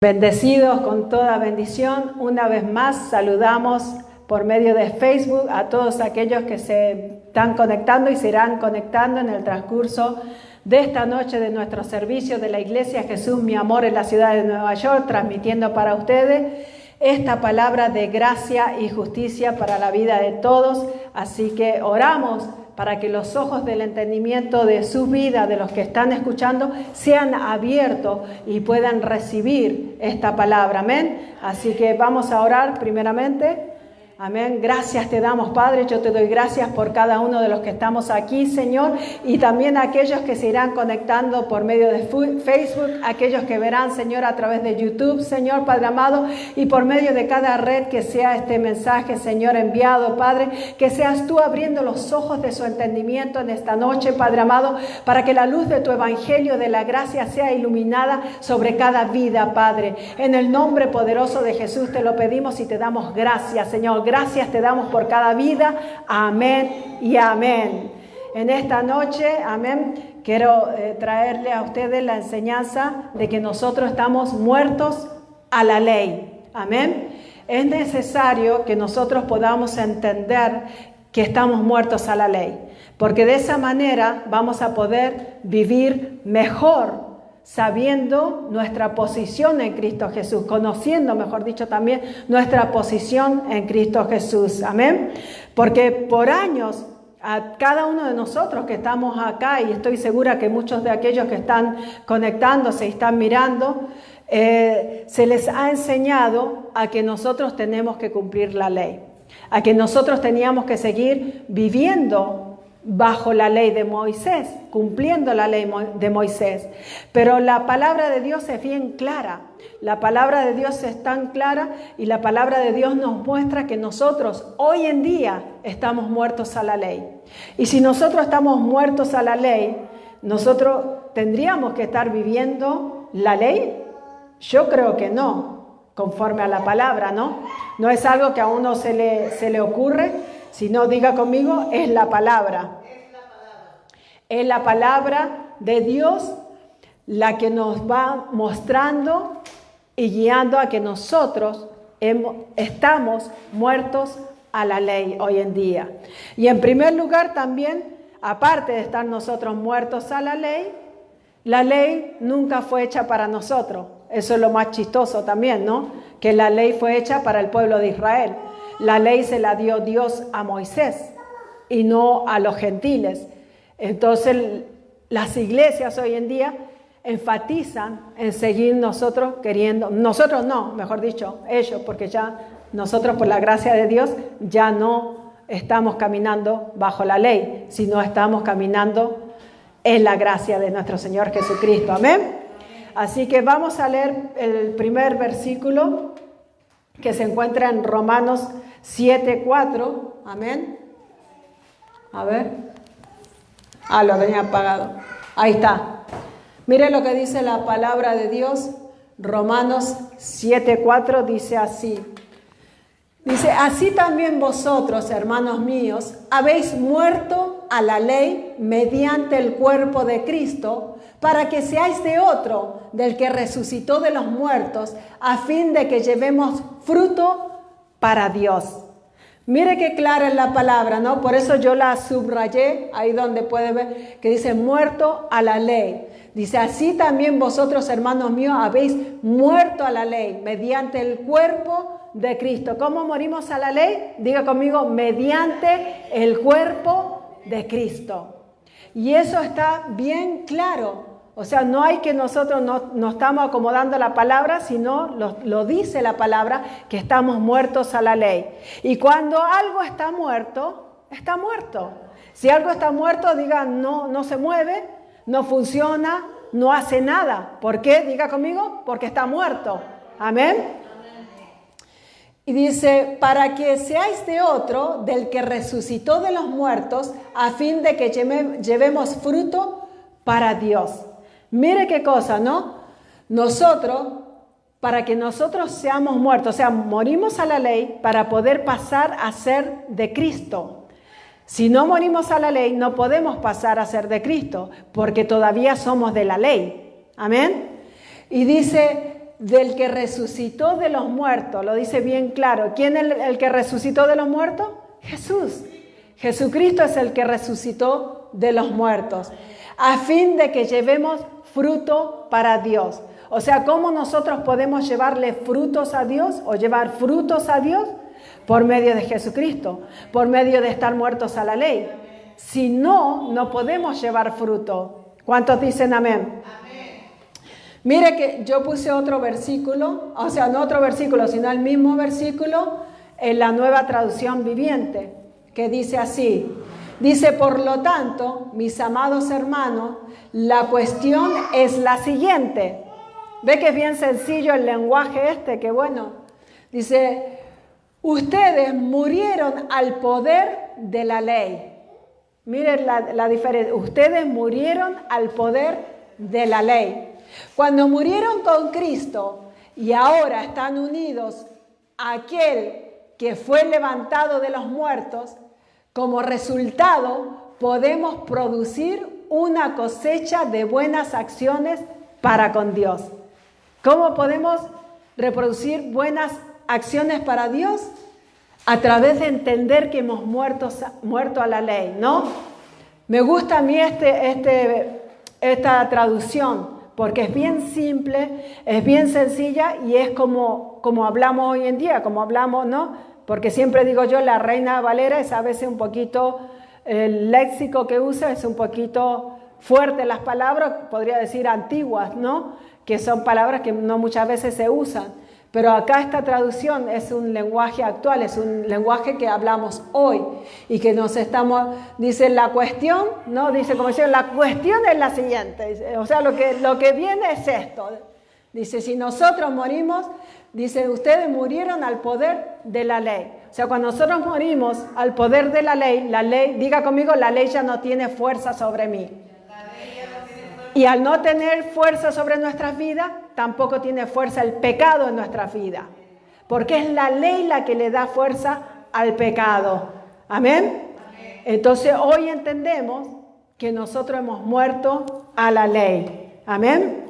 Bendecidos con toda bendición, una vez más saludamos por medio de Facebook a todos aquellos que se están conectando y se irán conectando en el transcurso de esta noche de nuestro servicio de la Iglesia Jesús Mi Amor en la ciudad de Nueva York, transmitiendo para ustedes esta palabra de gracia y justicia para la vida de todos. Así que oramos para que los ojos del entendimiento de su vida, de los que están escuchando, sean abiertos y puedan recibir esta palabra. Amén. Así que vamos a orar primeramente. Amén. Gracias te damos, Padre. Yo te doy gracias por cada uno de los que estamos aquí, Señor, y también a aquellos que se irán conectando por medio de Facebook, aquellos que verán, Señor, a través de YouTube, Señor, Padre amado, y por medio de cada red que sea este mensaje, Señor, enviado, Padre, que seas tú abriendo los ojos de su entendimiento en esta noche, Padre amado, para que la luz de tu evangelio de la gracia sea iluminada sobre cada vida, Padre. En el nombre poderoso de Jesús te lo pedimos y te damos gracias, Señor. Gracias te damos por cada vida. Amén y amén. En esta noche, amén, quiero traerle a ustedes la enseñanza de que nosotros estamos muertos a la ley. Amén. Es necesario que nosotros podamos entender que estamos muertos a la ley, porque de esa manera vamos a poder vivir mejor, sabiendo nuestra posición en Cristo Jesús, conociendo, mejor dicho, también nuestra posición en Cristo Jesús. Amén. Porque por años a cada uno de nosotros que estamos acá, y estoy segura que muchos de aquellos que están conectándose y están mirando, se les ha enseñado a que nosotros tenemos que cumplir la ley, a que nosotros teníamos que seguir viviendo bajo la ley de Moisés, cumpliendo la ley de Moisés. Pero la palabra de Dios es bien clara. La palabra de Dios es tan clara y la palabra de Dios nos muestra que nosotros hoy en día estamos muertos a la ley. Y si nosotros estamos muertos a la ley, nosotros tendríamos que estar viviendo la ley. Yo creo que no, conforme a la palabra, ¿no? No es algo que a uno se le ocurre, sino, diga conmigo, es la palabra. Es la palabra de Dios la que nos va mostrando y guiando a que nosotros estamos muertos a la ley hoy en día. Y en primer lugar también, aparte de estar nosotros muertos a la ley nunca fue hecha para nosotros. Eso es lo más chistoso también, ¿no? Que la ley fue hecha para el pueblo de Israel. La ley se la dio Dios a Moisés y no a los gentiles. Entonces, las iglesias hoy en día enfatizan en seguir nosotros queriendo, nosotros no, mejor dicho, ellos, porque ya nosotros por la gracia de Dios ya no estamos caminando bajo la ley, sino estamos caminando en la gracia de nuestro Señor Jesucristo. Amén. Así que vamos a leer el primer versículo que se encuentra en Romanos 7:4. Amén. A ver. Lo tenía apagado. Ahí está. Mire lo que dice la palabra de Dios. Romanos 7:4 dice así. Dice, así también vosotros, hermanos míos, habéis muerto a la ley mediante el cuerpo de Cristo, para que seáis de otro, del que resucitó de los muertos, a fin de que llevemos fruto para Dios. Mire qué clara es la palabra, ¿no? Por eso yo la subrayé, ahí donde puede ver, que dice muerto a la ley. Dice, así también vosotros, hermanos míos, habéis muerto a la ley mediante el cuerpo de Cristo. ¿Cómo morimos a la ley? Diga conmigo, mediante el cuerpo de Cristo. Y eso está bien claro. O sea, no hay que nosotros no estamos acomodando la palabra, sino lo dice la palabra, que estamos muertos a la ley. Y cuando algo está muerto, está muerto. Si algo está muerto, diga, no se mueve, no funciona, no hace nada. ¿Por qué? Diga conmigo, porque está muerto. Amén. Y dice, para que seáis de otro, del que resucitó de los muertos, a fin de que llevemos fruto para Dios. Mire qué cosa, ¿no? Nosotros, para que nosotros seamos muertos, o sea, morimos a la ley para poder pasar a ser de Cristo. Si no morimos a la ley, no podemos pasar a ser de Cristo, porque todavía somos de la ley. Amén. Y dice, del que resucitó de los muertos. Lo dice bien claro. ¿Quién es el que resucitó de los muertos? Jesús. Jesucristo es el que resucitó de los muertos, a fin de que llevemos fruto para Dios. O sea, ¿cómo nosotros podemos llevarle frutos a Dios o llevar frutos a Dios? Por medio de Jesucristo, por medio de estar muertos a la ley. Si no, no podemos llevar fruto. ¿Cuántos dicen amén? Mire que yo puse otro versículo, o sea, no otro versículo, sino el mismo versículo en la Nueva Traducción Viviente, que dice así. Dice, por lo tanto, mis amados hermanos, la cuestión es la siguiente. Ve que es bien sencillo el lenguaje este, que bueno. Dice, ustedes murieron al poder de la ley. Miren la diferencia. Ustedes murieron al poder de la ley. Cuando murieron con Cristo y ahora están unidos a aquel que fue levantado de los muertos, como resultado podemos producir una cosecha de buenas acciones para con Dios. ¿Cómo podemos reproducir buenas acciones para Dios? A través de entender que hemos muerto a la ley, ¿no? Me gusta a mí esta traducción, porque es bien simple, es bien sencilla y es como hablamos hoy en día, como hablamos, ¿no? Porque siempre digo yo, la Reina Valera es a veces un poquito, el léxico que usa es un poquito fuerte las palabras, podría decir antiguas, ¿no? Que son palabras que no muchas veces se usan. Pero acá esta traducción es un lenguaje actual, es un lenguaje que hablamos hoy y que dice la cuestión, ¿no? Dice como decir, la cuestión es la siguiente, o sea, lo que viene es esto. Dice, si nosotros morimos, dice, ustedes murieron al poder de la ley. O sea, cuando nosotros morimos al poder de la ley, diga conmigo, la ley ya no tiene fuerza sobre mí. Y al no tener fuerza sobre nuestras vidas, tampoco tiene fuerza el pecado en nuestras vidas. Porque es la ley la que le da fuerza al pecado. ¿Amén? Entonces hoy entendemos que nosotros hemos muerto a la ley. ¿Amén?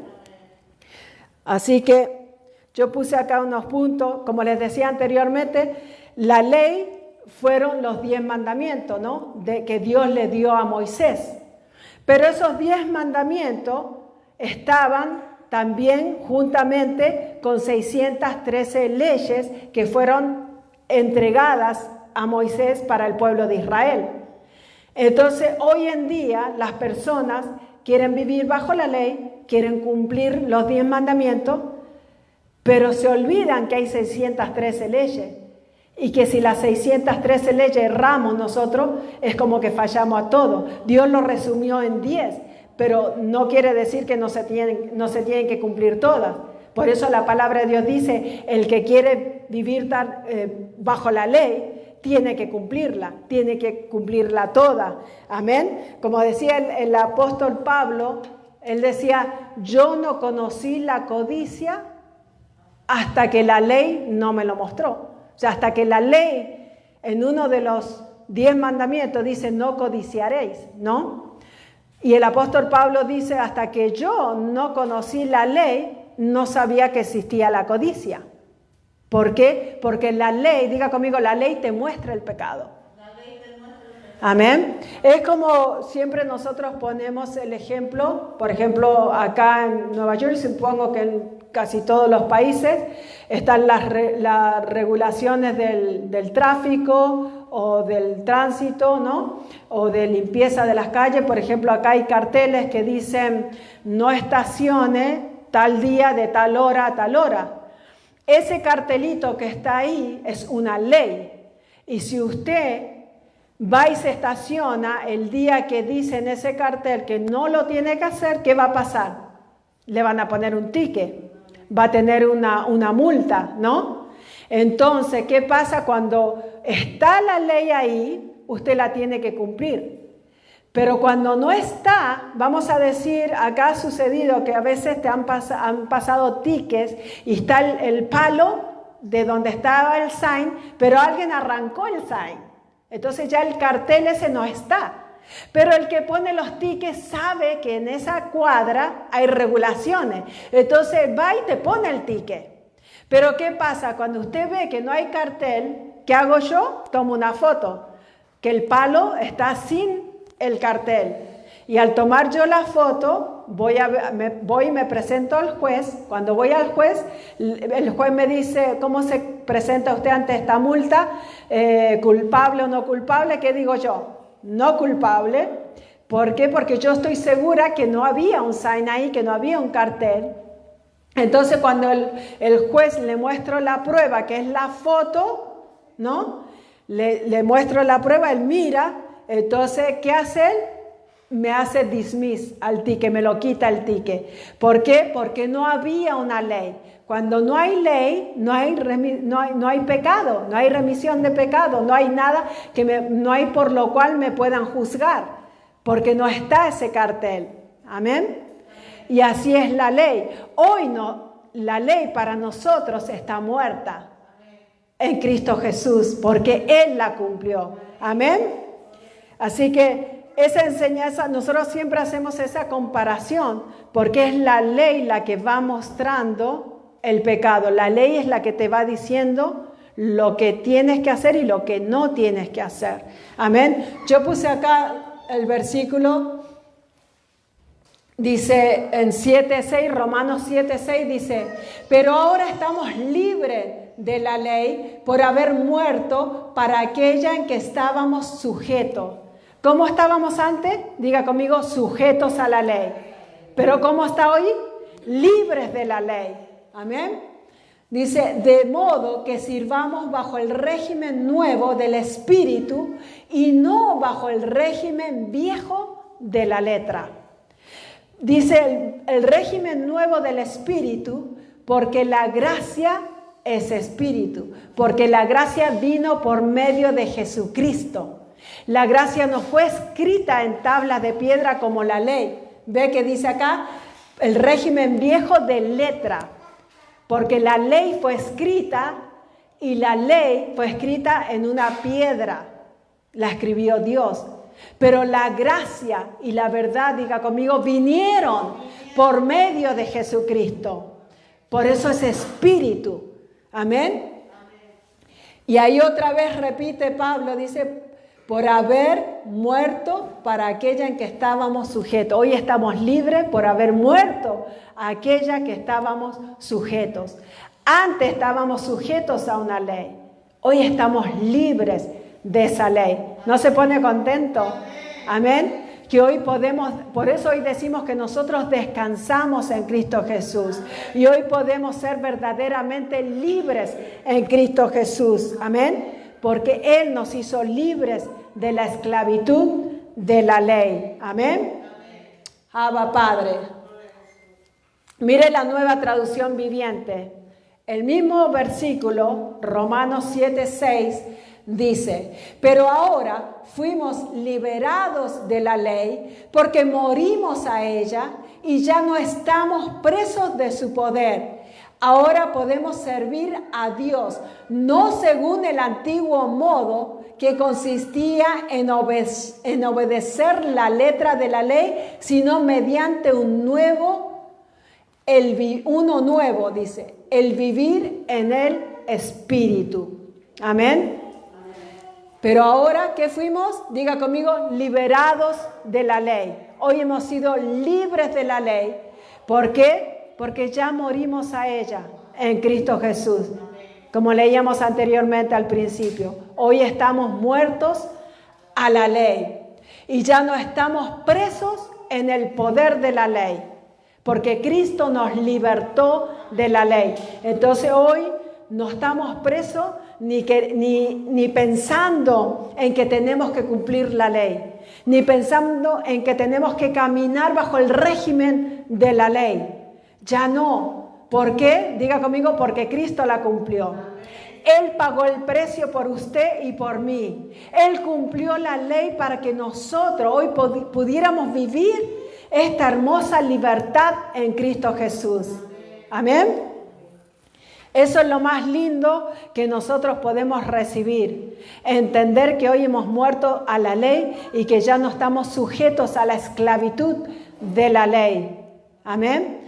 Así que yo puse acá unos puntos. Como les decía anteriormente, la ley fueron los 10 mandamientos, ¿no? Que Dios le dio a Moisés. Pero esos 10 mandamientos estaban también juntamente con 613 leyes que fueron entregadas a Moisés para el pueblo de Israel. Entonces, hoy en día las personas quieren vivir bajo la ley, quieren cumplir los 10 mandamientos, pero se olvidan que hay 613 leyes. Y que si las 613 leyes erramos nosotros, es como que fallamos a todo. Dios lo resumió en 10, pero no quiere decir que no se tienen que cumplir todas. Por eso la palabra de Dios dice, el que quiere vivir bajo la ley, tiene que cumplirla toda. Amén. Como decía el apóstol Pablo, él decía, yo no conocí la codicia hasta que la ley no me lo mostró. O sea, hasta que la ley en uno de los 10 mandamientos dice no codiciaréis, ¿no? Y el apóstol Pablo dice, hasta que yo no conocí la ley, no sabía que existía la codicia. ¿Por qué? Porque la ley, diga conmigo, la ley te muestra el pecado. Amén. Es como siempre nosotros ponemos el ejemplo, por ejemplo, acá en Nueva York, supongo que en casi todos los países están las regulaciones del tráfico o del tránsito, ¿no? O de limpieza de las calles. Por ejemplo, acá hay carteles que dicen no estacione tal día de tal hora a tal hora. Ese cartelito que está ahí es una ley. Y si usted va y se estaciona el día que dice en ese cartel que no lo tiene que hacer, ¿qué va a pasar? Le van a poner un ticket, va a tener una multa, ¿no? Entonces, ¿qué pasa cuando está la ley ahí? Usted la tiene que cumplir. Pero cuando no está, vamos a decir, acá ha sucedido que a veces te han pasado tickets y está el palo de donde estaba el sign, pero alguien arrancó el sign. Entonces ya el cartel ese no está. Pero el que pone los tickets sabe que en esa cuadra hay regulaciones. Entonces va y te pone el ticket. Pero ¿qué pasa? Cuando usted ve que no hay cartel, ¿qué hago yo? Tomo una foto, que el palo está sin el cartel. Y al tomar yo la foto, voy y me presento al juez. Cuando voy al juez, el juez me dice, ¿cómo se presenta usted ante esta multa? ¿Culpable o no culpable? ¿Qué digo yo? No culpable. ¿Por qué? Porque yo estoy segura que no había un sign ahí, que no había un cartel. Entonces, cuando el juez le muestro la prueba, que es la foto, ¿no? Le muestro la prueba, él mira. Entonces, ¿qué hace él? Me hace dismiss al ticket, me lo quita el ticket. ¿Por qué? Porque no había una ley. Cuando no hay ley, no hay pecado, no hay remisión de pecado, no hay nada no hay por lo cual me puedan juzgar, porque no está ese cartel. Amén. Y así es la ley. Hoy no, la ley para nosotros está muerta en Cristo Jesús, porque Él la cumplió. Amén. Así que esa enseñanza, nosotros siempre hacemos esa comparación, porque es la ley la que va mostrando el pecado. La ley es la que te va diciendo lo que tienes que hacer y lo que no tienes que hacer. Amén. Yo puse acá el versículo, dice en 7:6, Romanos 7:6 dice, pero ahora estamos libres de la ley por haber muerto para aquella en que estábamos sujetos. ¿Cómo estábamos antes? Diga conmigo, sujetos a la ley. ¿Pero cómo está hoy? Libres de la ley. Amén. Dice, de modo que sirvamos bajo el régimen nuevo del Espíritu y no bajo el régimen viejo de la letra. Dice el régimen nuevo del Espíritu porque la gracia es Espíritu, porque la gracia vino por medio de Jesucristo. La gracia no fue escrita en tablas de piedra como la ley. Ve que dice acá el régimen viejo de letra. Porque la ley fue escrita y la ley fue escrita en una piedra. La escribió Dios. Pero la gracia y la verdad, diga conmigo, vinieron por medio de Jesucristo. Por eso es Espíritu. Amén. Y ahí otra vez repite Pablo, dice, por haber muerto para aquella en que estábamos sujetos. Hoy estamos libres por haber muerto a aquella que estábamos sujetos. Antes estábamos sujetos a una ley. Hoy estamos libres de esa ley. ¿No se pone contento? Amén. Que hoy podemos, por eso hoy decimos que nosotros descansamos en Cristo Jesús. Y hoy podemos ser verdaderamente libres en Cristo Jesús. Amén. Porque Él nos hizo libres de la esclavitud de la ley. Amén. Abba Padre. Mire la Nueva Traducción Viviente. El mismo versículo, Romanos 7:6, dice, pero ahora fuimos liberados de la ley porque morimos a ella y ya no estamos presos de su poder. Ahora podemos servir a Dios, no según el antiguo modo que consistía en obedecer la letra de la ley, sino mediante uno nuevo, dice, el vivir en el Espíritu. Amén. Pero ahora, ¿qué fuimos? Diga conmigo, liberados de la ley. Hoy hemos sido libres de la ley. ¿Por qué? Porque ya morimos a ella en Cristo Jesús. Como leíamos anteriormente al principio. Hoy estamos muertos a la ley. Y ya no estamos presos en el poder de la ley. Porque Cristo nos libertó de la ley. Entonces hoy no estamos presos ni pensando en que tenemos que cumplir la ley. Ni pensando en que tenemos que caminar bajo el régimen de la ley. Ya no. ¿Por qué? Diga conmigo, porque Cristo la cumplió. Él pagó el precio por usted y por mí. Él cumplió la ley para que nosotros hoy pudiéramos vivir esta hermosa libertad en Cristo Jesús. Amén. Eso es lo más lindo que nosotros podemos recibir. Entender que hoy hemos muerto a la ley y que ya no estamos sujetos a la esclavitud de la ley. Amén.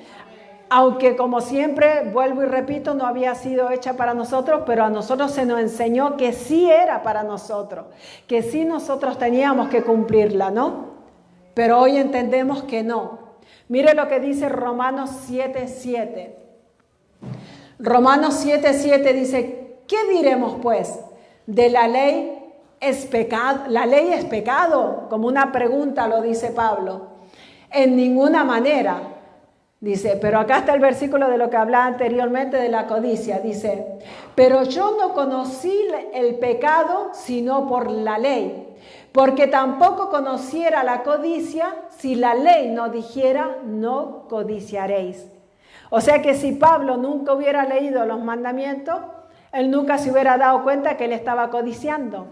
Aunque como siempre, vuelvo y repito, no había sido hecha para nosotros, pero a nosotros se nos enseñó que sí era para nosotros, que sí nosotros teníamos que cumplirla, ¿no? Pero hoy entendemos que no. Mire lo que dice Romanos 7:7. Romanos 7:7 dice, ¿qué diremos pues? ¿De la ley es pecado? ¿La ley es pecado? Como una pregunta lo dice Pablo. En ninguna manera. Dice, pero acá está el versículo de lo que hablaba anteriormente de la codicia. Dice, pero yo no conocí el pecado sino por la ley, porque tampoco conociera la codicia si la ley no dijera, no codiciaréis. O sea que si Pablo nunca hubiera leído los mandamientos, él nunca se hubiera dado cuenta que él estaba codiciando,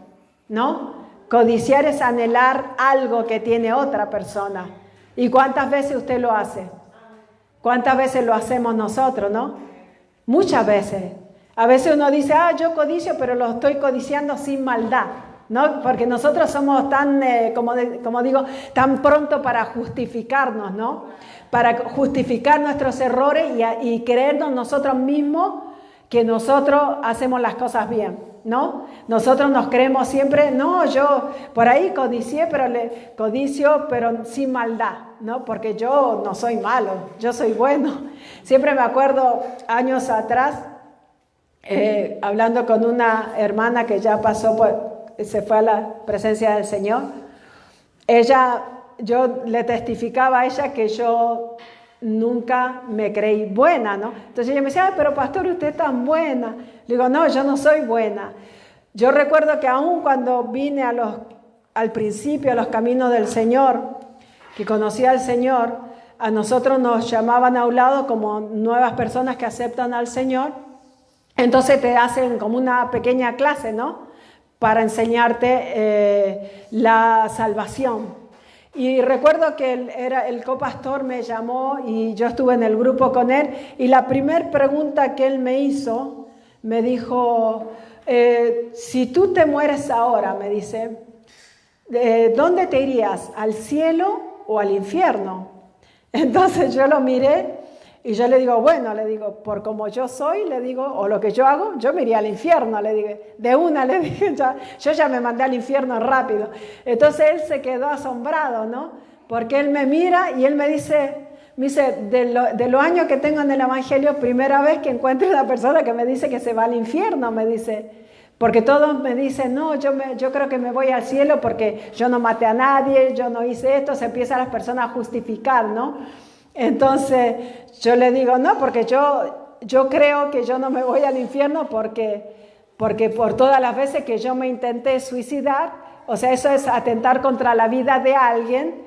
¿no? Codiciar es anhelar algo que tiene otra persona. ¿Y cuántas veces usted lo hace? ¿Cuántas veces lo hacemos nosotros, no? Muchas veces. A veces uno dice, yo codicio, pero lo estoy codiciando sin maldad, ¿no? Porque nosotros somos tan, como digo, tan pronto para justificarnos, ¿no? Para justificar nuestros errores y creernos nosotros mismos que nosotros hacemos las cosas bien, ¿no? Nosotros nos creemos siempre, no, yo por ahí codicio, pero sin maldad, ¿no? Porque yo no soy malo, yo soy bueno. Siempre me acuerdo años atrás, hablando con una hermana que ya se fue a la presencia del Señor. Yo le testificaba a ella que yo nunca me creí buena, ¿no? Entonces ella me decía, pero pastor, usted es tan buena. Le digo, no, yo no soy buena. Yo recuerdo que aún cuando vine al principio a los caminos del Señor, que conocí al Señor, a nosotros nos llamaban a un lado como nuevas personas que aceptan al Señor. Entonces te hacen como una pequeña clase, ¿no? Para enseñarte la salvación. Y recuerdo que el copastor me llamó y yo estuve en el grupo con él. Y la primera pregunta que él me hizo, me dijo, si tú te mueres ahora, me dice, ¿dónde te irías? ¿Al cielo o al infierno? Entonces yo lo miré y yo le digo, bueno, por como yo soy, le digo, o lo que yo hago, yo me iría al infierno, le digo, de una, le dije, yo ya me mandé al infierno rápido. Entonces él se quedó asombrado, ¿no? Porque él me mira y él me dice, de los años que tengo en el Evangelio, primera vez que encuentro una persona que me dice que se va al infierno, me dice, porque todos me dicen, no, yo creo que me voy al cielo porque yo no maté a nadie, yo no hice esto, se empiezan las personas a justificar, ¿no? Entonces yo le digo, no, porque yo creo que yo no me voy al infierno porque por todas las veces que yo me intenté suicidar, o sea, eso es atentar contra la vida de alguien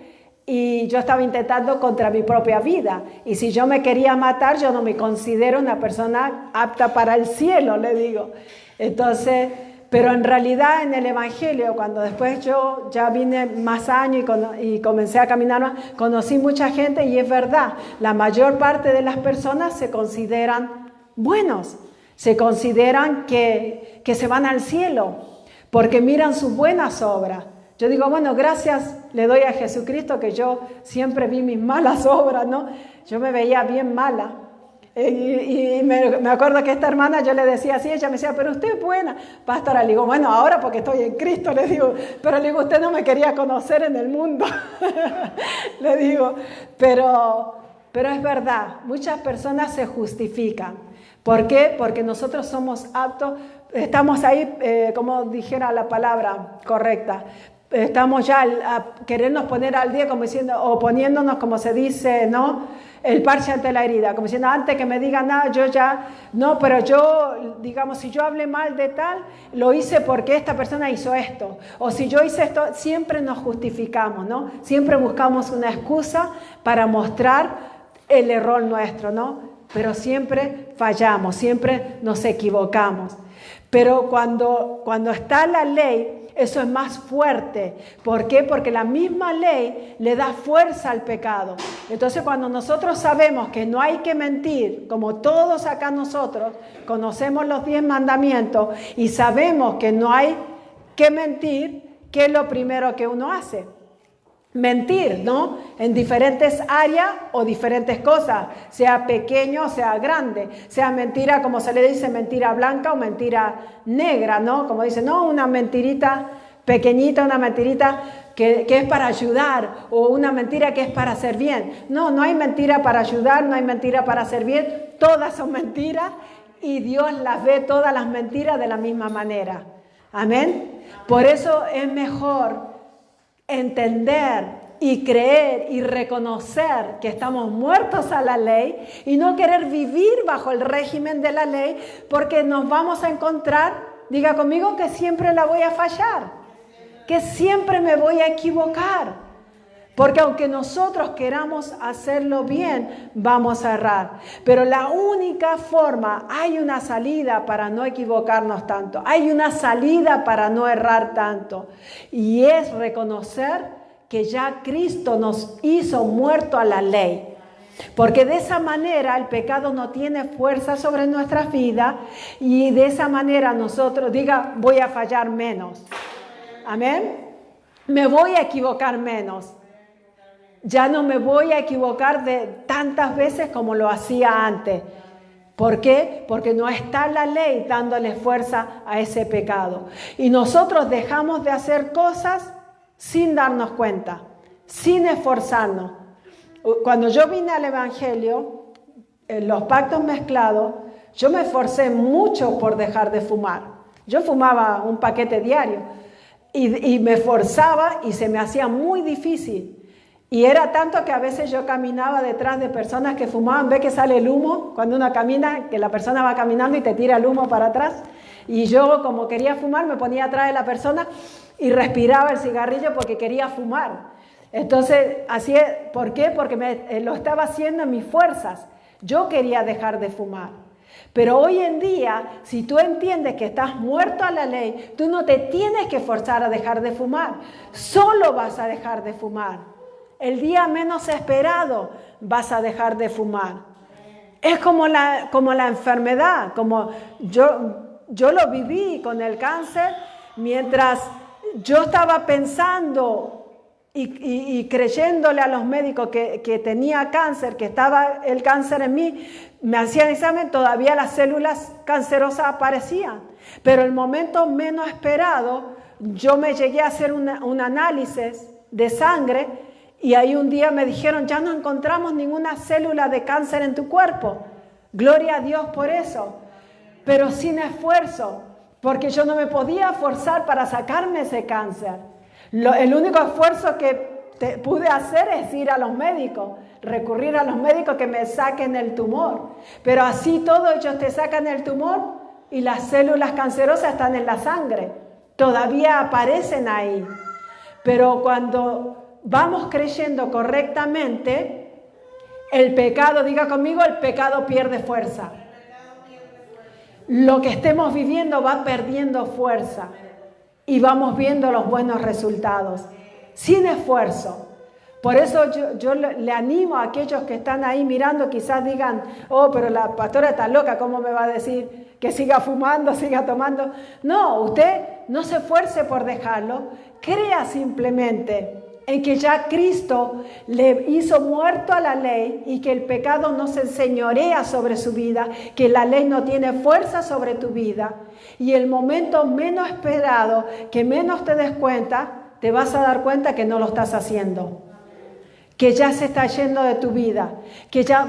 y yo estaba intentando contra mi propia vida. Y si yo me quería matar, yo no me considero una persona apta para el cielo, le digo. Entonces, pero en realidad en el Evangelio, cuando después yo ya vine más años y comencé a caminar más, conocí mucha gente y es verdad, la mayor parte de las personas se consideran buenos, se consideran que se van al cielo, porque miran sus buenas obras. Yo digo, bueno, gracias le doy a Jesucristo que yo siempre vi mis malas obras, ¿no? Yo me veía bien mala. Y me acuerdo que esta hermana yo le decía así, ella me decía, pero usted es buena, pastora. Le digo, bueno, ahora porque estoy en Cristo, le digo, pero le digo, usted no me quería conocer en el mundo. Le digo, pero es verdad, muchas personas se justifican. ¿Por qué? Porque nosotros somos aptos, estamos ahí, como dijera la palabra correcta, estamos ya a querernos poner al día, como diciendo, o poniéndonos, como se dice, ¿no? El parche ante la herida, como diciendo, antes que me digan nada, yo ya, no, pero yo, digamos, si yo hablé mal de tal, lo hice porque esta persona hizo esto, o si yo hice esto, siempre nos justificamos, ¿no? Siempre buscamos una excusa para mostrar el error nuestro, ¿no? Pero siempre fallamos, siempre nos equivocamos. Pero cuando está la ley, eso es más fuerte. ¿Por qué? Porque la misma ley le da fuerza al pecado. Entonces, cuando nosotros sabemos que no hay que mentir, como todos acá nosotros conocemos los 10 mandamientos y sabemos que no hay que mentir, ¿qué es lo primero que uno hace? Mentir, ¿no? En diferentes áreas o diferentes cosas, sea pequeño o sea grande, sea mentira, como se le dice, mentira blanca o mentira negra, ¿no? Como dice, no, una mentirita pequeñita, una mentirita que es para ayudar o una mentira que es para hacer bien. No, no hay mentira para ayudar, no hay mentira para hacer bien, todas son mentiras y Dios las ve todas las mentiras de la misma manera. Amén. Por eso es mejor entender y creer y reconocer que estamos muertos a la ley y no querer vivir bajo el régimen de la ley porque nos vamos a encontrar, diga conmigo, que siempre la voy a fallar, que siempre me voy a equivocar. Porque aunque nosotros queramos hacerlo bien, vamos a errar. Pero la única forma, hay una salida para no equivocarnos tanto. Hay una salida para no errar tanto. Y es reconocer que ya Cristo nos hizo muerto a la ley. Porque de esa manera el pecado no tiene fuerza sobre nuestras vidas. Y de esa manera nosotros, diga, voy a fallar menos. Amén. Me voy a equivocar menos. Ya no me voy a equivocar de tantas veces como lo hacía antes. ¿Por qué? Porque no está la ley dándole fuerza a ese pecado. Y nosotros dejamos de hacer cosas sin darnos cuenta, sin esforzarnos. Cuando yo vine al Evangelio, en los pactos mezclados, yo me esforcé mucho por dejar de fumar. Yo fumaba un paquete diario y me esforzaba y se me hacía muy difícil. Y era tanto que a veces yo caminaba detrás de personas que fumaban. ¿Ve que sale el humo cuando uno camina? Que la persona va caminando y te tira el humo para atrás. Y yo, como quería fumar, me ponía atrás de la persona y respiraba el cigarrillo porque quería fumar. Entonces, así es. ¿Por qué? Porque lo estaba haciendo en mis fuerzas. Yo quería dejar de fumar. Pero hoy en día, si tú entiendes que estás muerto a la ley, tú no te tienes que forzar a dejar de fumar. Solo vas a dejar de fumar. El día menos esperado vas a dejar de fumar. Es como la enfermedad, como yo lo viví con el cáncer, mientras yo estaba pensando y creyéndole a los médicos que tenía cáncer, que estaba el cáncer en mí, me hacían examen, todavía las células cancerosas aparecían. Pero el momento menos esperado, yo me llegué a hacer un análisis de sangre. Y ahí un día me dijeron, ya no encontramos ninguna célula de cáncer en tu cuerpo. Gloria a Dios por eso. Pero sin esfuerzo, porque yo no me podía forzar para sacarme ese cáncer. El único esfuerzo que pude hacer es ir a los médicos, recurrir a los médicos que me saquen el tumor. Pero así todo, ellos te sacan el tumor y las células cancerosas están en la sangre. Todavía aparecen ahí. Pero cuando vamos creyendo correctamente, el pecado, diga conmigo, el pecado pierde fuerza. Lo que estemos viviendo va perdiendo fuerza y vamos viendo los buenos resultados, sin esfuerzo. Por eso yo le animo a aquellos que están ahí mirando, quizás digan, oh, pero la pastora está loca, ¿cómo me va a decir que siga fumando, siga tomando? No, usted no se esfuerce por dejarlo, crea simplemente en que ya Cristo le hizo muerto a la ley y que el pecado no se enseñorea sobre su vida, que la ley no tiene fuerza sobre tu vida. Y el momento menos esperado, que menos te des cuenta, te vas a dar cuenta que no lo estás haciendo. Que ya se está yendo de tu vida.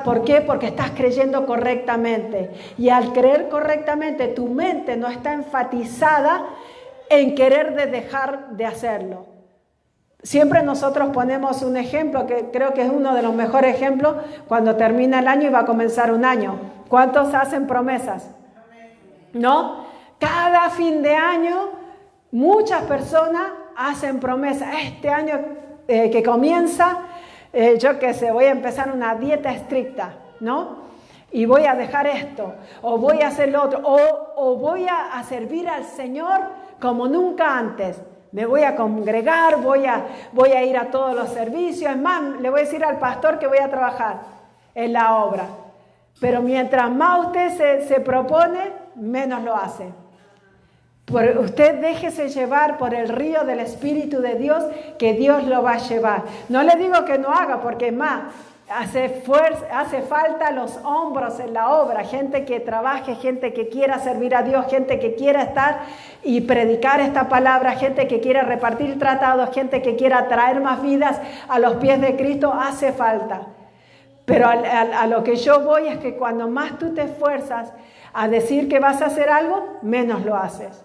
¿Por qué? Porque estás creyendo correctamente. Y al creer correctamente, tu mente no está enfatizada en querer dejar de hacerlo. Siempre nosotros ponemos un ejemplo que creo que es uno de los mejores ejemplos cuando termina el año y va a comenzar un año. ¿Cuántos hacen promesas? ¿No? Cada fin de año muchas personas hacen promesas. Este año que comienza, yo qué sé, voy a empezar una dieta estricta, ¿no? y voy a dejar esto, o voy a hacer lo otro, o voy a servir al Señor como nunca antes. Me voy a congregar, voy a ir a todos los servicios. Es más, le voy a decir al pastor que voy a trabajar en la obra. Pero mientras más usted se propone, menos lo hace. Usted déjese llevar por el río del Espíritu de Dios, que Dios lo va a llevar. No le digo que no haga, porque es más, hace falta los hombros en la obra, gente que trabaje, gente que quiera servir a Dios, gente que quiera estar y predicar esta palabra, gente que quiera repartir tratados, gente que quiera traer más vidas a los pies de Cristo, hace falta. Pero a lo que yo voy es que cuando más tú te esfuerzas a decir que vas a hacer algo, menos lo haces.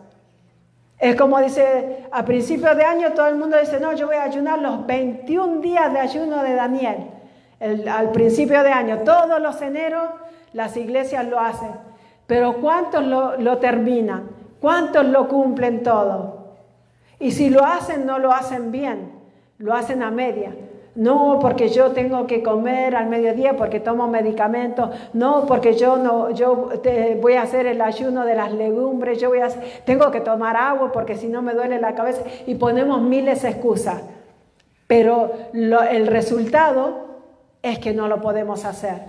Es como dice, a principios de año todo el mundo dice, no, yo voy a ayunar los 21 días de ayuno de Daniel. Al principio de año, todos los eneros, las iglesias lo hacen. Pero ¿cuántos lo terminan? ¿Cuántos lo cumplen todo? Y si lo hacen, no lo hacen bien, lo hacen a media. No, porque yo tengo que comer al mediodía porque tomo medicamentos. No, porque voy a hacer el ayuno de las legumbres. Tengo que tomar agua porque si no me duele la cabeza. Y ponemos miles de excusas. Pero el resultado es que no lo podemos hacer.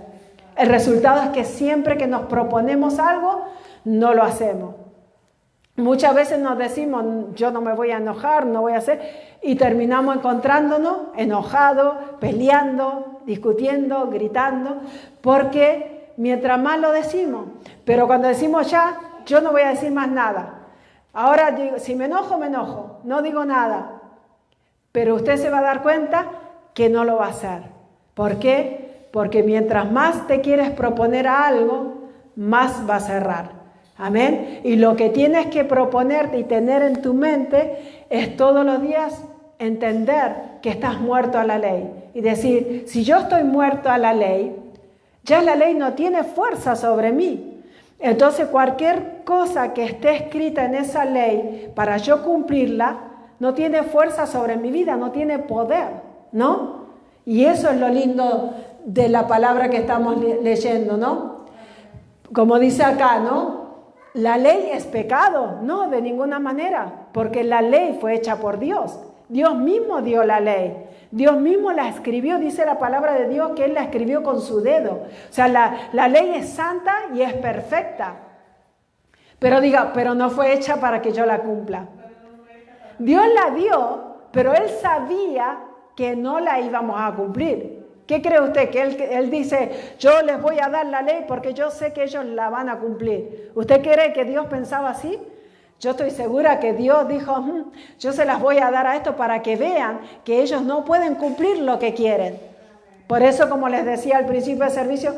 El resultado es que siempre que nos proponemos algo, no lo hacemos. Muchas veces nos decimos, yo no me voy a enojar, no voy a hacer, y terminamos encontrándonos enojados, peleando, discutiendo, gritando, porque mientras más lo decimos, pero cuando decimos ya, yo no voy a decir más nada. Ahora digo, si me enojo, no digo nada, pero usted se va a dar cuenta que no lo va a hacer. ¿Por qué? Porque mientras más te quieres proponer a algo, más va a cerrar. Amén. Y lo que tienes que proponerte y tener en tu mente es todos los días entender que estás muerto a la ley. Y decir, si yo estoy muerto a la ley, ya la ley no tiene fuerza sobre mí. Entonces cualquier cosa que esté escrita en esa ley para yo cumplirla, no tiene fuerza sobre mi vida, no tiene poder, ¿no? Y eso es lo lindo de la palabra que estamos leyendo, ¿no? Como dice acá, ¿no? ¿La ley es pecado? No, de ninguna manera, porque la ley fue hecha por Dios. Dios mismo dio la ley. Dios mismo la escribió, dice la palabra de Dios que Él la escribió con su dedo. O sea, la ley es santa y es perfecta. Pero pero no fue hecha para que yo la cumpla. Dios la dio, pero Él sabía que no la íbamos a cumplir. ¿Qué cree usted? Que él dice, yo les voy a dar la ley porque yo sé que ellos la van a cumplir. ¿Usted cree que Dios pensaba así? Yo estoy segura que Dios dijo, yo se las voy a dar a esto para que vean que ellos no pueden cumplir lo que quieren. Por eso, como les decía al principio del servicio,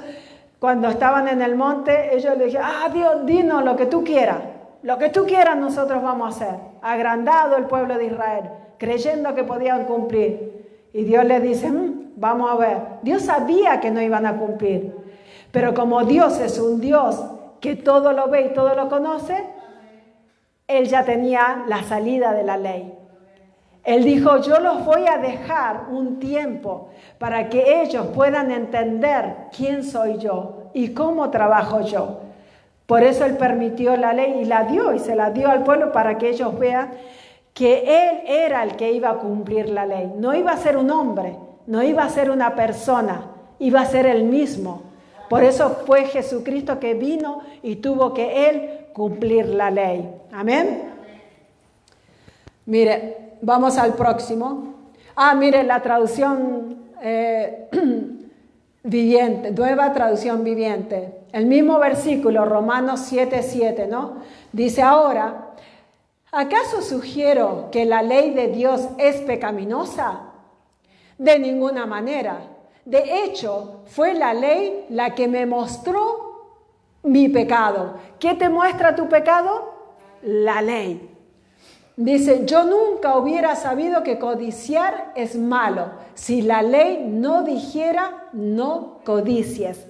cuando estaban en el monte, ellos le dijeron, Dios, dinos lo que tú quieras. Lo que tú quieras nosotros vamos a hacer. Agrandado el pueblo de Israel, creyendo que podían cumplir. Y Dios les dice, vamos a ver. Dios sabía que no iban a cumplir. Pero como Dios es un Dios que todo lo ve y todo lo conoce, Él ya tenía la salida de la ley. Él dijo, yo los voy a dejar un tiempo para que ellos puedan entender quién soy yo y cómo trabajo yo. Por eso Él permitió la ley y la dio y se la dio al pueblo para que ellos vean que Él era el que iba a cumplir la ley. No iba a ser un hombre, no iba a ser una persona, iba a ser Él mismo. Por eso fue Jesucristo que vino y tuvo que Él cumplir la ley. Amén. Mire, vamos al próximo. Mire, la traducción viviente, nueva traducción viviente. El mismo versículo, Romanos 7:7, ¿no? Dice, ahora, ¿acaso sugiero que la ley de Dios es pecaminosa? De ninguna manera. De hecho, fue la ley la que me mostró mi pecado. ¿Qué te muestra tu pecado? La ley. Dice, yo nunca hubiera sabido que codiciar es malo si la ley no dijera no codicies.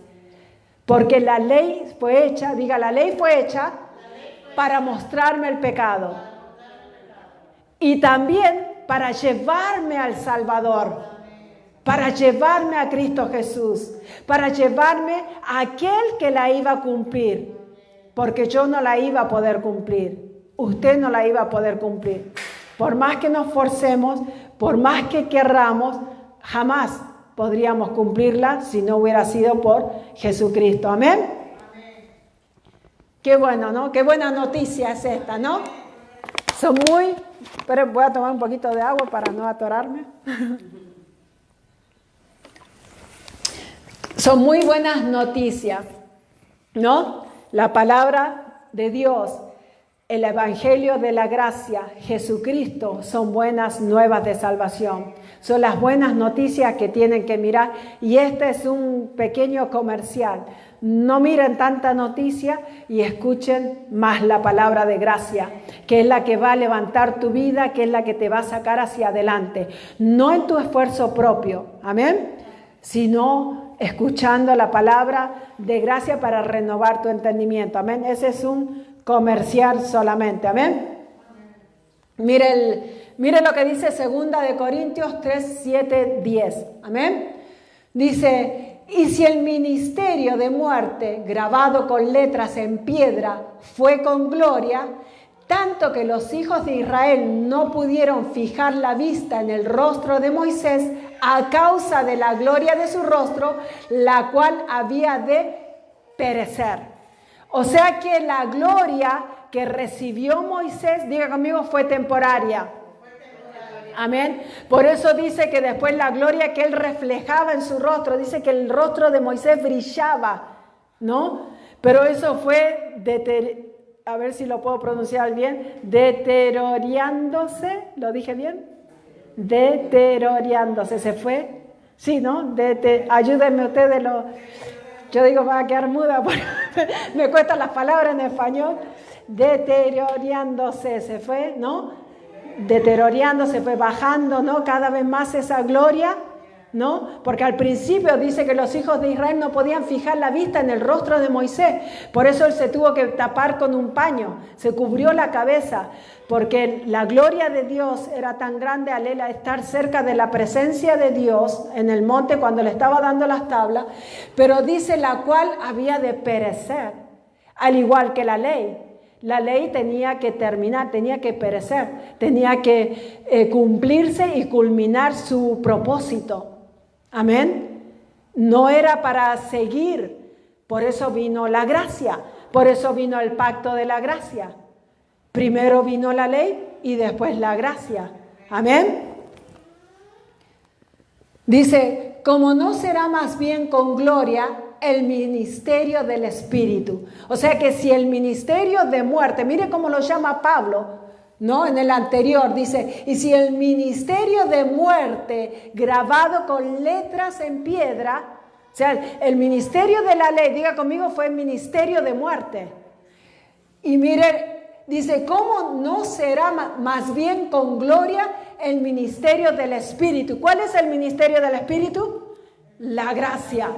Porque la ley fue hecha, la ley fue hecha para mostrarme el pecado. Y también para llevarme al Salvador. para llevarme a Cristo Jesús, para llevarme a aquel que la iba a cumplir, porque yo no la iba a poder cumplir, usted no la iba a poder cumplir. Por más que nos forcemos, por más que querramos, jamás podríamos cumplirla si no hubiera sido por Jesucristo. Amén. Qué bueno, ¿no? Qué buena noticia es esta, ¿no? Son muy... Pero voy a tomar un poquito de agua para no atorarme. Son muy buenas noticias, ¿no? La palabra de Dios, el evangelio de la gracia, Jesucristo, son buenas nuevas de salvación. Son las buenas noticias que tienen que mirar. Y este es un pequeño comercial. No miren tanta noticia y escuchen más la palabra de gracia, que es la que va a levantar tu vida, que es la que te va a sacar hacia adelante. No en tu esfuerzo propio, amén, sino escuchando la palabra de gracia para renovar tu entendimiento, amén. Ese es un comercial solamente, amén. Mire lo que dice 2 de Corintios 3, 7, 10, amén. Dice... Y si el ministerio de muerte, grabado con letras en piedra, fue con gloria, tanto que los hijos de Israel no pudieron fijar la vista en el rostro de Moisés a causa de la gloria de su rostro, la cual había de perecer. O sea que la gloria que recibió Moisés, diga conmigo, fue temporaria. Amén. Por eso dice que después la gloria que él reflejaba en su rostro, dice que el rostro de Moisés brillaba, ¿no? Pero eso fue, a ver si lo puedo pronunciar bien, deteriorándose, ¿lo dije bien? Deteriorándose, ¿se fue? Sí, ¿no? Ayúdenme ustedes, yo digo, va a quedar muda, porque me cuestan las palabras en español. Deteriorándose, se fue, ¿no? Deteriorándose, fue bajando, ¿no? Cada vez más esa gloria, ¿no? Porque al principio dice que los hijos de Israel no podían fijar la vista en el rostro de Moisés. Por eso él se tuvo que tapar con un paño, se cubrió la cabeza, porque la gloria de Dios era tan grande al él estar cerca de la presencia de Dios en el monte cuando le estaba dando las tablas, pero dice la cual había de perecer, al igual que la ley. La ley tenía que terminar, tenía que perecer, tenía que cumplirse y culminar su propósito. Amén. No era para seguir, por eso vino la gracia, por eso vino el pacto de la gracia. Primero vino la ley y después la gracia. Amén. Dice, como no será más bien con gloria el ministerio del Espíritu. O sea que si el ministerio de muerte, mire cómo lo llama Pablo, ¿no? En el anterior dice, y si el ministerio de muerte grabado con letras en piedra, o sea, el ministerio de la ley, diga conmigo, fue el ministerio de muerte. Y mire, dice, ¿cómo no será más bien con gloria el ministerio del Espíritu? ¿Cuál es el ministerio del Espíritu? La gracia.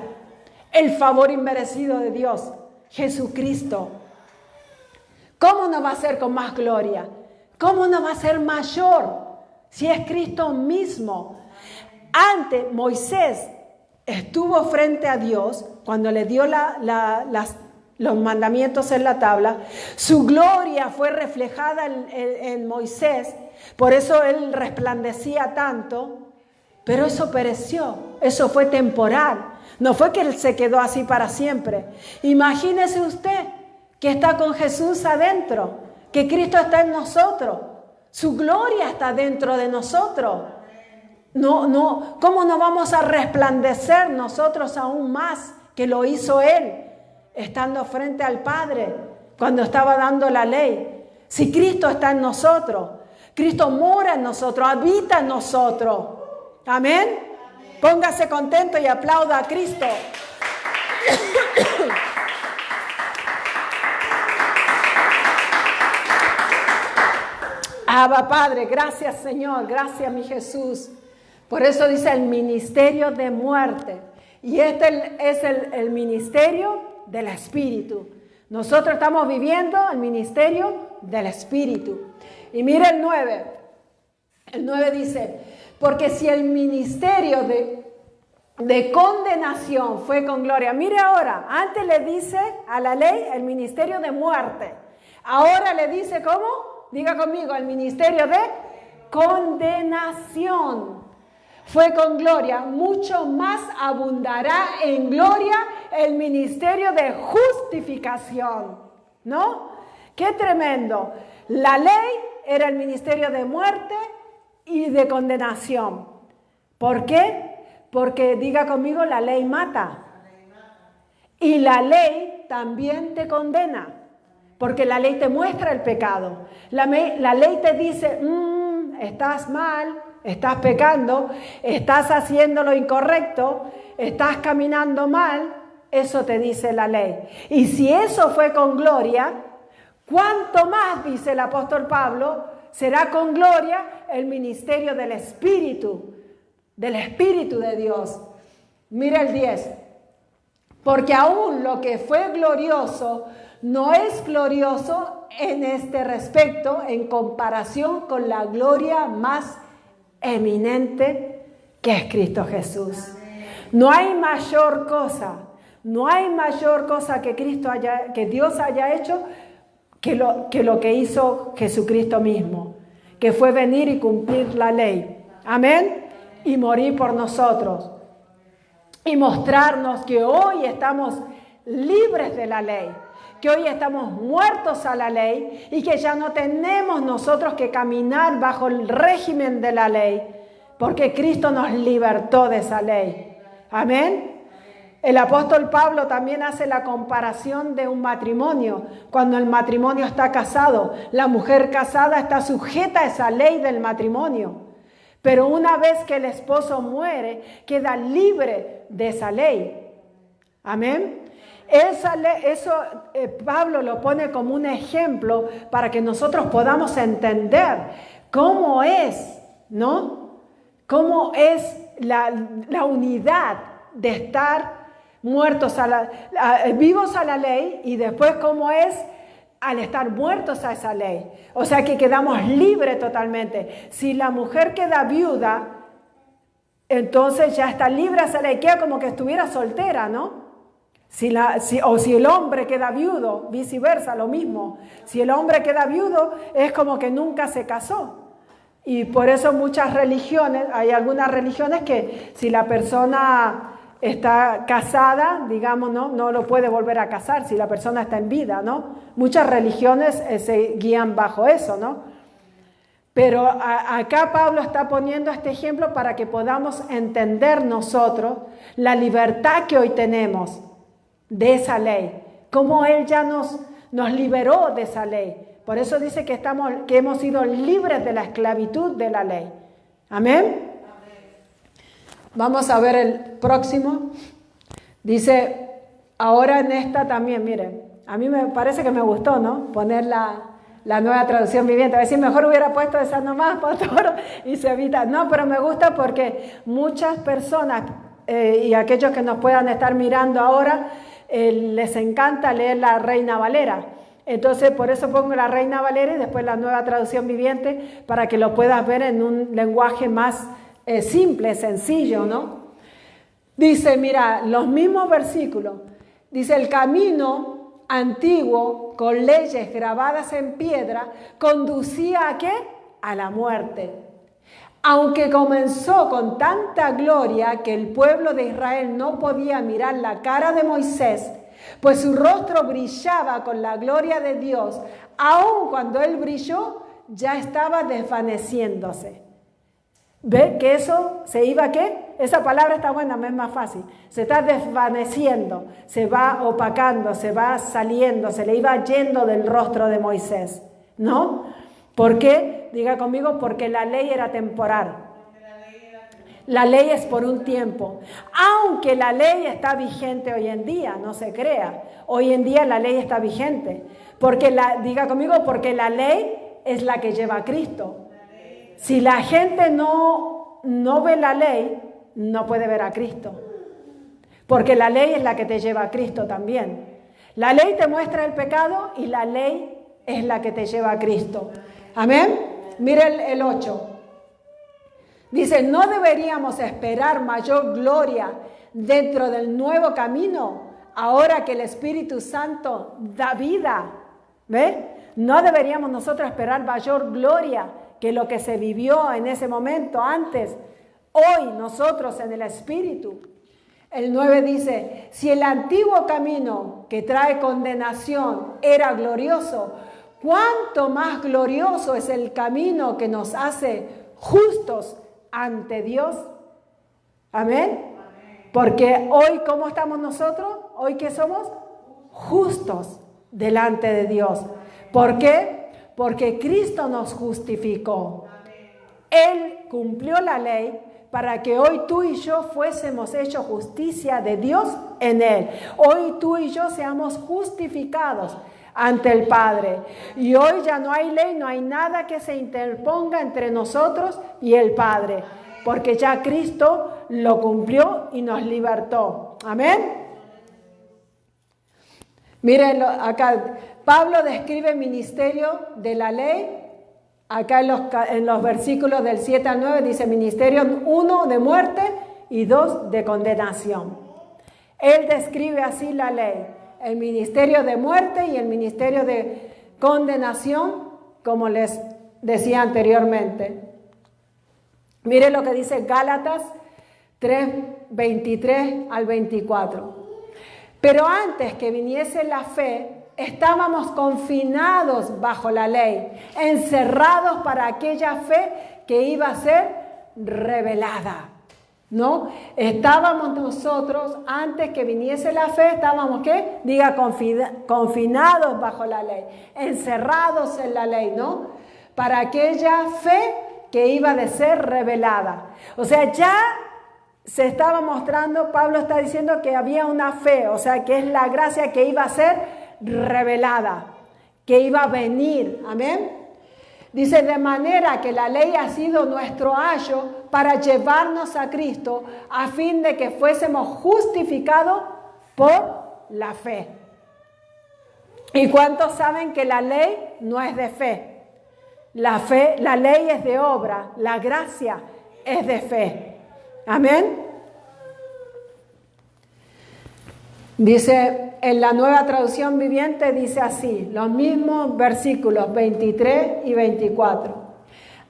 El favor inmerecido de Dios, Jesucristo. ¿Cómo no va a ser con más gloria? ¿Cómo no va a ser mayor si es Cristo mismo? Antes Moisés estuvo frente a Dios cuando le dio los mandamientos en la tabla. Su gloria fue reflejada en Moisés, por eso él resplandecía tanto, pero eso pereció, eso fue temporal. No fue que él se quedó así para siempre. Imagínese usted que está con Jesús adentro, que Cristo está en nosotros, su gloria está dentro de nosotros. No, ¿cómo no vamos a resplandecer nosotros aún más que lo hizo Él, estando frente al Padre, cuando estaba dando la ley? Si Cristo está en nosotros, Cristo mora en nosotros, habita en nosotros. Amén. Póngase contento y aplauda a Cristo. Abba Padre, gracias Señor, gracias mi Jesús. Por eso dice el ministerio de muerte. Y este es el ministerio del Espíritu. Nosotros estamos viviendo el ministerio del Espíritu. Y mire el 9. El 9 dice, porque si el ministerio de condenación, fue con gloria. Mire ahora, antes le dice a la ley el ministerio de muerte. Ahora le dice, ¿cómo? Diga conmigo, el ministerio de condenación. Fue con gloria, mucho más abundará en gloria el ministerio de justificación, ¿no? ¡Qué tremendo! La ley era el ministerio de muerte y de condenación. ¿Por qué? Porque, diga conmigo, la ley mata. Y la ley también te condena, porque la ley te muestra el pecado. La ley te dice, estás mal, estás pecando, estás haciendo lo incorrecto, estás caminando mal, eso te dice la ley. Y si eso fue con gloria, ¿cuánto más, dice el apóstol Pablo, será con gloria el ministerio del Espíritu de Dios? Mira el 10. Porque aún lo que fue glorioso no es glorioso en este respecto en comparación con la gloria más eminente que es Cristo Jesús. No hay mayor cosa que que Dios haya hecho que lo que hizo Jesucristo mismo, que fue venir y cumplir la ley. Amén. Y morir por nosotros. Y mostrarnos que hoy estamos libres de la ley, que hoy estamos muertos a la ley y que ya no tenemos nosotros que caminar bajo el régimen de la ley, porque Cristo nos libertó de esa ley. Amén. El apóstol Pablo también hace la comparación de un matrimonio. Cuando el matrimonio está casado, la mujer casada está sujeta a esa ley del matrimonio. Pero una vez que el esposo muere, queda libre de esa ley. Amén. Pablo lo pone como un ejemplo para que nosotros podamos entender cómo es, ¿no? Cómo es la unidad de estar muertos vivos a la ley y después cómo es al estar muertos a esa ley. O sea que quedamos libres totalmente. Si la mujer queda viuda, entonces ya está libre a esa ley. Queda como que estuviera soltera, ¿no? Si el hombre queda viudo, viceversa, lo mismo. Si el hombre queda viudo, es como que nunca se casó. Y por eso muchas religiones, hay algunas religiones que si la persona está casada, digamos, no lo puede volver a casar si la persona está en vida, ¿no? Muchas religiones se guían bajo eso, ¿no? Pero acá Pablo está poniendo este ejemplo para que podamos entender nosotros la libertad que hoy tenemos de esa ley, cómo Él ya nos liberó de esa ley. Por eso dice que hemos sido libres de la esclavitud de la ley. Amén. Vamos a ver el próximo. Dice, ahora en esta también, miren, a mí me parece que me gustó, ¿no? Poner la nueva traducción viviente. A ver si mejor hubiera puesto esa nomás, pastor, y se evita. No, pero me gusta porque muchas personas y aquellos que nos puedan estar mirando ahora, les encanta leer la Reina Valera. Entonces, por eso pongo la Reina Valera y después la nueva traducción viviente para que lo puedas ver en un lenguaje más simple, sencillo, ¿no? Dice, mira, los mismos versículos. Dice, el camino antiguo con leyes grabadas en piedra conducía ¿a qué? A la muerte. Aunque comenzó con tanta gloria que el pueblo de Israel no podía mirar la cara de Moisés, pues su rostro brillaba con la gloria de Dios, aun cuando él brilló, ya estaba desvaneciéndose. ¿Ve que eso se iba qué? Esa palabra está buena, me es más fácil. Se está desvaneciendo, se va opacando, se va saliendo, se le iba yendo del rostro de Moisés, ¿no? ¿Por qué? Diga conmigo, porque la ley era temporal. La ley es por un tiempo. Aunque la ley está vigente hoy en día, no se crea. Hoy en día la ley está vigente. Diga conmigo, porque la ley es la que lleva a Cristo. Si la gente no ve la ley, no puede ver a Cristo. Porque la ley es la que te lleva a Cristo también. La ley te muestra el pecado y la ley es la que te lleva a Cristo. Amén. Mire el 8. Dice, ¿no deberíamos esperar mayor gloria dentro del nuevo camino ahora que el Espíritu Santo da vida? ¿Ve? No deberíamos nosotros esperar mayor gloria que lo que se vivió en ese momento antes. Hoy nosotros en el Espíritu. El 9 dice, si el antiguo camino que trae condenación era glorioso, ¿cuánto más glorioso es el camino que nos hace justos ante Dios? Amén. Porque hoy, ¿cómo estamos nosotros? Hoy, ¿qué somos? Justos delante de Dios. ¿Por qué? Porque Cristo nos justificó. Él cumplió la ley para que hoy tú y yo fuésemos hechos justicia de Dios en Él. Hoy tú y yo seamos justificados ante el Padre. Y hoy ya no hay ley, no hay nada que se interponga entre nosotros y el Padre, porque ya Cristo lo cumplió y nos libertó. Amén. Miren acá, Pablo describe el ministerio de la ley. Acá en los versículos del 7 al 9 dice ministerio 1 de muerte y 2 de condenación. Él describe así la ley, el ministerio de muerte y el ministerio de condenación, como les decía anteriormente. Mire lo que dice Gálatas 3, 23 al 24. Pero antes que viniese la fe, estábamos confinados bajo la ley, encerrados para aquella fe que iba a ser revelada, ¿no? Estábamos nosotros, antes que viniese la fe, estábamos, ¿qué? Diga, confinados bajo la ley, encerrados en la ley, ¿no? Para aquella fe que iba a ser revelada. O sea, ya se estaba mostrando, Pablo está diciendo que había una fe, o sea, que es la gracia que iba a ser revelada, que iba a venir. Amén. Dice, de manera que la ley ha sido nuestro ayo para llevarnos a Cristo, a fin de que fuésemos justificados por la fe. ¿Y cuántos saben que la ley no es de fe? La ley es de obra, la gracia es de fe. Amén. Dice, en la Nueva Traducción Viviente dice así, los mismos versículos 23 y 24.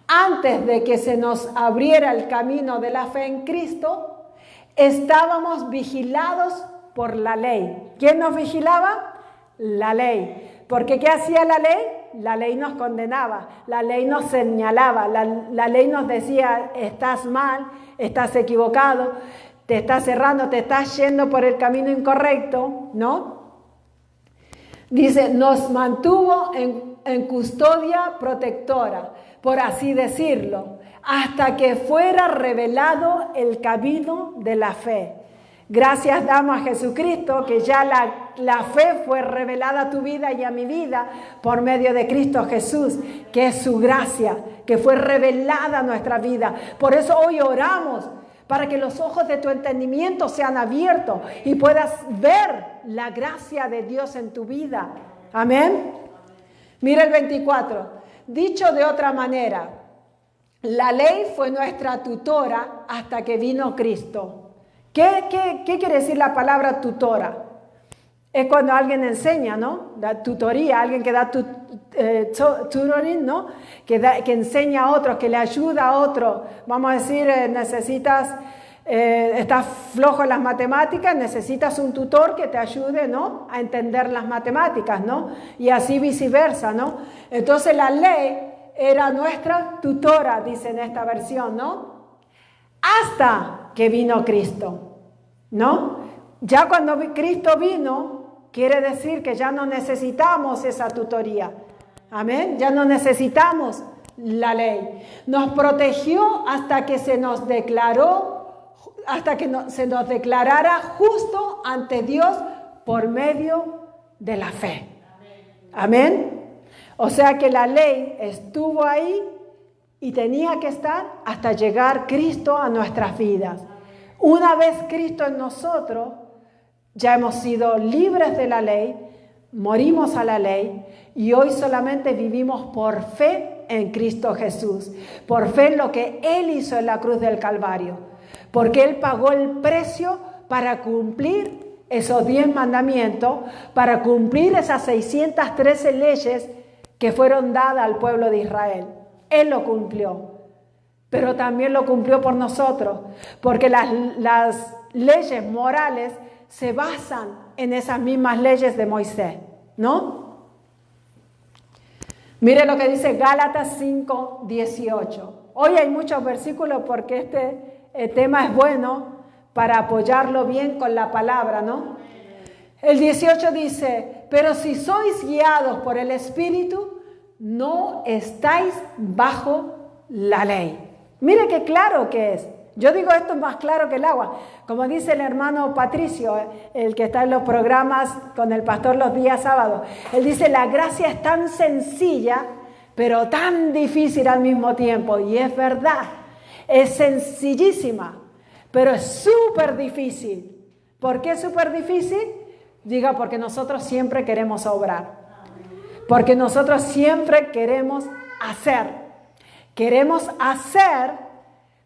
Antes de que se nos abriera el camino de la fe en Cristo, estábamos vigilados por la ley. ¿Quién nos vigilaba? La ley. Porque ¿qué hacía la ley? La ley nos condenaba, la ley nos señalaba, la ley nos decía, estás mal, estás equivocado, te estás cerrando, te estás yendo por el camino incorrecto, ¿no? Dice, nos mantuvo en custodia protectora, por así decirlo, hasta que fuera revelado el camino de la fe. Gracias damos a Jesucristo, que ya la fe fue revelada a tu vida y a mi vida por medio de Cristo Jesús, que es su gracia, que fue revelada a nuestra vida. Por eso hoy oramos, para que los ojos de tu entendimiento sean abiertos y puedas ver la gracia de Dios en tu vida. Amén. Mira el 24. Dicho de otra manera, la ley fue nuestra tutora hasta que vino Cristo. ¿Qué quiere decir la palabra tutora? Es cuando alguien enseña, ¿no? Da tutoría, alguien que da tutoring, ¿no? Que enseña a otros, que le ayuda a otros. Vamos a decir, estás flojo en las matemáticas, necesitas un tutor que te ayude, ¿no? A entender las matemáticas, ¿no? Y así viceversa, ¿no? Entonces la ley era nuestra tutora, dice en esta versión, ¿no? Hasta que vino Cristo, ¿no? Ya cuando Cristo vino, quiere decir que ya no necesitamos esa tutoría. Amén. Ya no necesitamos la ley. Nos protegió hasta que se nos declaró, se nos declarara justo ante Dios por medio de la fe. Amén. O sea que la ley estuvo ahí y tenía que estar hasta llegar Cristo a nuestras vidas. Una vez Cristo en nosotros, ya hemos sido libres de la ley, morimos a la ley y hoy solamente vivimos por fe fe en Cristo Jesús, por fe en lo que Él hizo en la cruz del Calvario, porque Él pagó el precio para cumplir esos 10 mandamientos, para cumplir esas 613 leyes que fueron dadas al pueblo de Israel. Él lo cumplió, pero también lo cumplió por nosotros, porque las leyes morales se basan en esas mismas leyes de Moisés, ¿no? Mire lo que dice Gálatas 5:18. Hoy hay muchos versículos porque este tema es bueno para apoyarlo bien con la palabra, ¿no? El 18 dice, pero si sois guiados por el Espíritu, no estáis bajo la ley. Mire qué claro que es. Yo digo esto más claro que el agua. Como dice el hermano Patricio, el que está en los programas con el pastor los días sábados. Él dice, la gracia es tan sencilla, pero tan difícil al mismo tiempo. Y es verdad, es sencillísima, pero es súper difícil. ¿Por qué es súper difícil? Diga, porque nosotros siempre queremos obrar. Porque nosotros siempre queremos hacer. Queremos hacer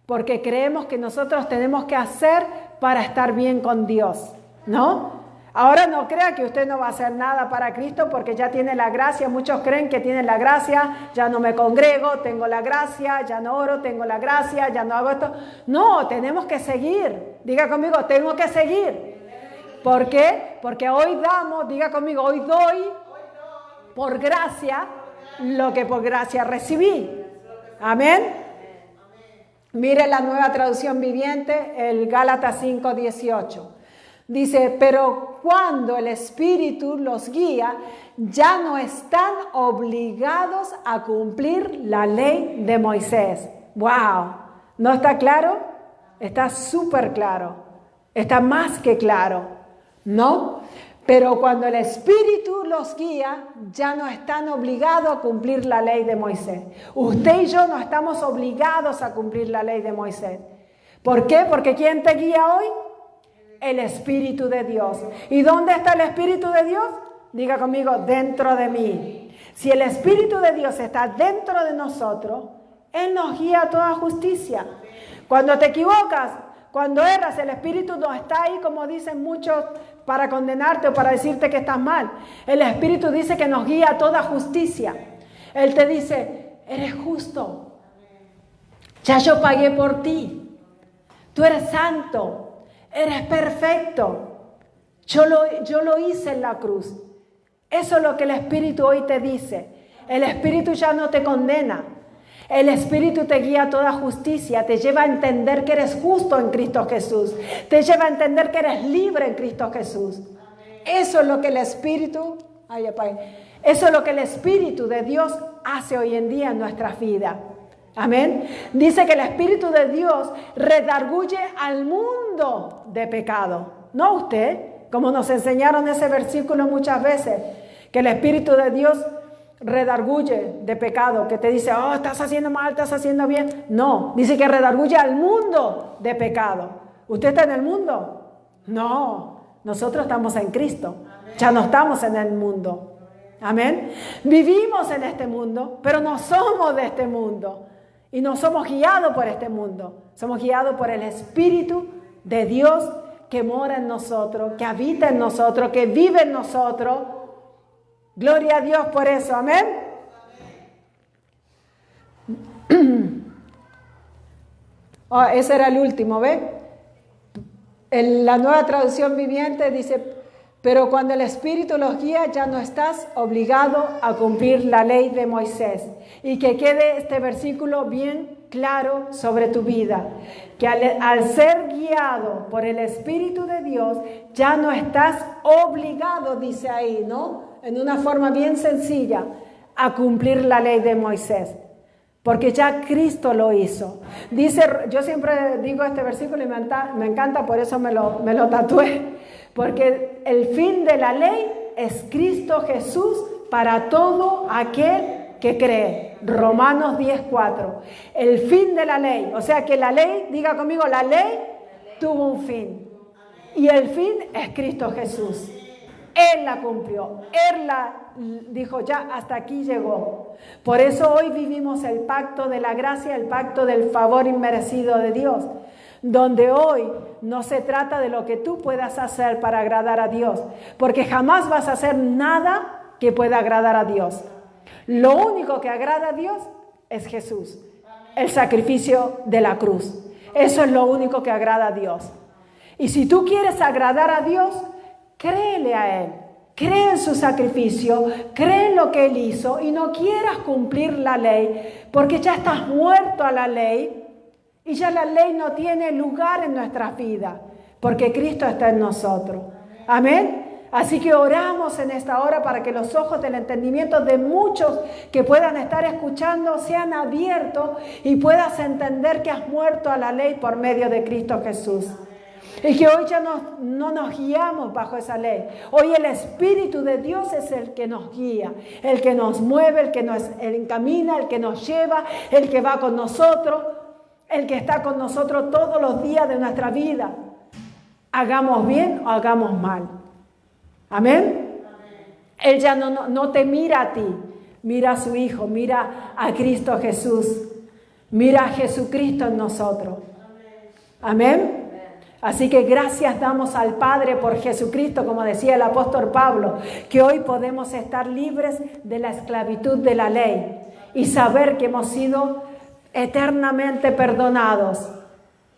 porque creemos que nosotros tenemos que hacer para estar bien con Dios, ¿no? Ahora no crea que usted no va a hacer nada para Cristo porque ya tiene la gracia. Muchos creen que tienen la gracia, ya no me congrego, tengo la gracia, ya no oro, tengo la gracia, ya no hago esto. No, tenemos que seguir. Diga conmigo, tengo que seguir. ¿Por qué? Porque hoy damos, diga conmigo, hoy doy por gracia lo que por gracia recibí. Amén. Mire la Nueva Traducción Viviente, el Gálatas 5:18. Dice, pero cuando el Espíritu los guía, ya no están obligados a cumplir la ley de Moisés. ¡Wow! ¿No está claro? Está súper claro. Está más que claro, ¿no? Pero cuando el Espíritu los guía, ya no están obligados a cumplir la ley de Moisés. Usted y yo no estamos obligados a cumplir la ley de Moisés. ¿Por qué? Porque ¿quién te guía hoy? El Espíritu de Dios. ¿Y dónde está el Espíritu de Dios? Diga conmigo, dentro de mí. Si el Espíritu de Dios está dentro de nosotros, Él nos guía a toda justicia. Cuando te equivocas, cuando erras, el Espíritu no está ahí, como dicen muchos, para condenarte o para decirte que estás mal. El Espíritu dice que nos guía a toda justicia. Él te dice, eres justo. Ya yo pagué por ti. Tú eres santo. Eres perfecto. Yo lo hice en la cruz. Eso es lo que el Espíritu hoy te dice. El Espíritu ya no te condena. El Espíritu te guía a toda justicia, te lleva a entender que eres justo en Cristo Jesús, te lleva a entender que eres libre en Cristo Jesús. Eso es lo que el Espíritu, eso es lo que el Espíritu de Dios hace hoy en día en nuestras vidas. Amén. Dice que el Espíritu de Dios redarguye al mundo de pecado. No usted, como nos enseñaron ese versículo muchas veces, que el Espíritu de Dios redarguye de pecado, que te dice, oh, estás haciendo mal, estás haciendo bien. No, dice que redarguye al mundo de pecado. ¿Usted está en el mundo? No, nosotros estamos en Cristo. Ya no estamos en el mundo. Amén. Vivimos en este mundo, pero no somos de este mundo. Y no somos guiados por este mundo. Somos guiados por el Espíritu de Dios que mora en nosotros, que habita en nosotros, que vive en nosotros. Gloria a Dios por eso, amén. Oh, ese era el último, ¿ve? En la Nueva Traducción Viviente dice, pero cuando el Espíritu los guía ya no estás obligado a cumplir la ley de Moisés. Y que quede este versículo bien claro sobre tu vida, que al ser guiado por el Espíritu de Dios ya no estás obligado, dice ahí, ¿no? En una forma bien sencilla, a cumplir la ley de Moisés, porque ya Cristo lo hizo. Dice, yo siempre digo este versículo y me encanta, por eso me lo tatué, porque el fin de la ley es Cristo Jesús para todo aquel que cree. Romanos 10:4. El fin de la ley, o sea que la ley, diga conmigo, la ley tuvo un fin, y el fin es Cristo Jesús. Él la cumplió. Él la dijo, ya hasta aquí llegó. Por eso hoy vivimos el pacto de la gracia, el pacto del favor inmerecido de Dios, donde hoy no se trata de lo que tú puedas hacer para agradar a Dios, porque jamás vas a hacer nada que pueda agradar a Dios. Lo único que agrada a Dios es Jesús, el sacrificio de la cruz. Eso es lo único que agrada a Dios. Y si tú quieres agradar a Dios, créele a Él, cree en su sacrificio, cree en lo que Él hizo y no quieras cumplir la ley, porque ya estás muerto a la ley y ya la ley no tiene lugar en nuestras vidas, porque Cristo está en nosotros. Amén. Así que oramos en esta hora para que los ojos del entendimiento de muchos que puedan estar escuchando sean abiertos y puedas entender que has muerto a la ley por medio de Cristo Jesús. Y que hoy ya no nos guiamos bajo esa ley. Hoy el Espíritu de Dios es el que nos guía, el que nos mueve, el que nos encamina, el que nos lleva, el que va con nosotros, el que está con nosotros todos los días de nuestra vida. Hagamos bien o hagamos mal. Amén. Él ya no te mira a ti, mira a su Hijo, mira a Cristo Jesús, mira a Jesucristo en nosotros. Amén. Así que gracias damos al Padre por Jesucristo, como decía el apóstol Pablo, que hoy podemos estar libres de la esclavitud de la ley y saber que hemos sido eternamente perdonados.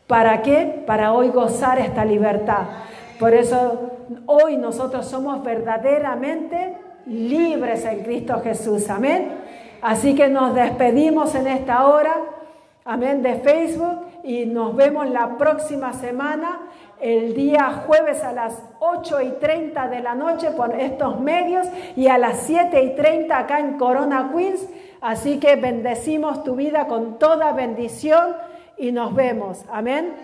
¿Para qué? Para hoy gozar esta libertad. Por eso hoy nosotros somos verdaderamente libres en Cristo Jesús. Amén. Así que nos despedimos en esta hora. Amén, de Facebook, y nos vemos la próxima semana, el día jueves a las 8:30 de la noche por estos medios y a las 7:30 acá en Corona Queens. Así que bendecimos tu vida con toda bendición y nos vemos. Amén.